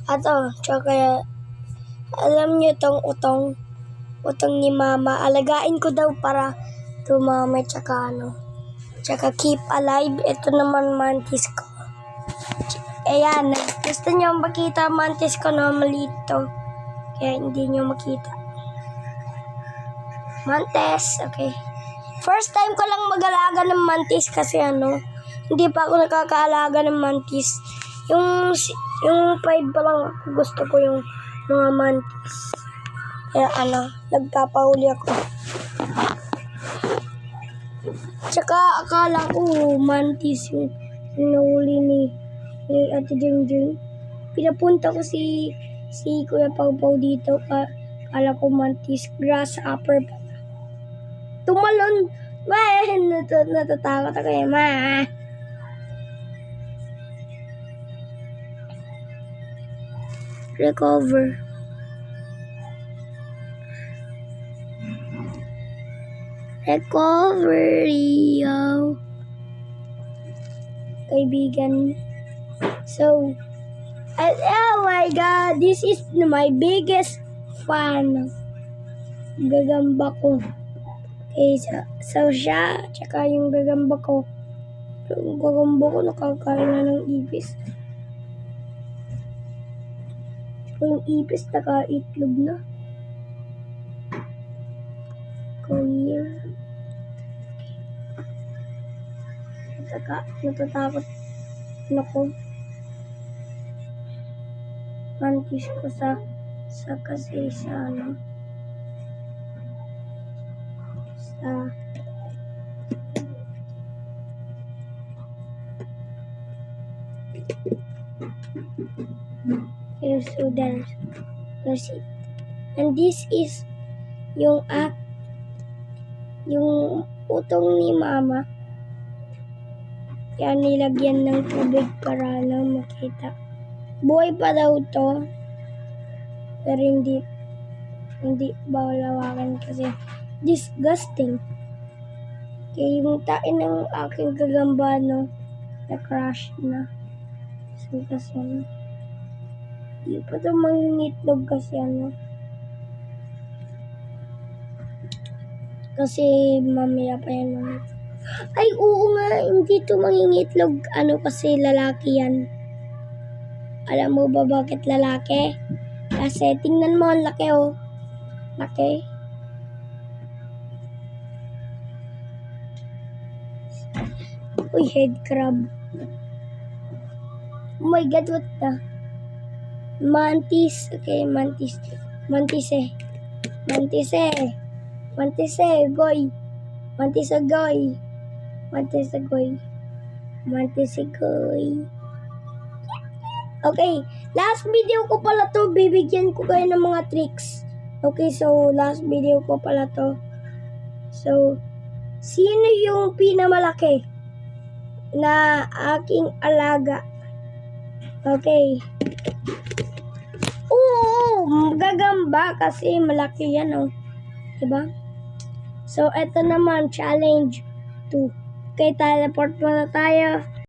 Tsaka alam niyo tong utong ni mama. Alagain ko daw para tumami, tsaka keep alive. Ito naman mantis ko. Ayan, gusto niyo makita mantis ko na maliit to. Kaya hindi niyo makita. Mantis, okay. First time ko lang mag-alaga ng mantis kasi hindi pa ako nakakaalaga ng mantis. Yung 5 pa lang gusto ko yung mga mantis. Kaya nagpapahuli ako. Tsaka akala ko mantis yung nahuli ni Ate Jingjing. Pinapunta ko si Kuya Pawpaw dito. Akala ko mantis, grasshopper pa. Tumalon. Natatakot ako Recover. Recovery, yo. Kaibigan. So, oh my God, this is my biggest fan. Gagamba ko. Okay, so siya, tsaka yung gagamba ko. Yung gagamba ko nakakain na ng ipis. Yung ipis nakaitlog na. Career. Natatakot ako. Mantis ko sa here's so there's it. And this is yung utong ni mama. Kaya nilagyan ng tubig para lang makita. Buhay pa daw to. Pero hindi bawal hawakan kasi disgusting. Kaya yung tain ng aking gagamba na-crash na. So kasi di pa ito mangingitlog kasi kasi mamaya pa yan. Ay, oo nga, hindi ito mangingitlog. Kasi lalaki yan. Alam mo ba bakit lalaki? Kasi tingnan mo, ang laki Laki. Uy, head crab. Oh my God, what the? Mantis. Okay, mantis. Mantise, goy. Mantise, goy. Okay, last video ko pala to. Bibigyan ko kayo ng mga tricks. Okay, so last video ko pala to. So, sino yung pinamalaki na aking alaga? Okay. Oo, gagamba kasi malaki yan, diba? So, eto naman, challenge 2. Okay, teleport muna tayo.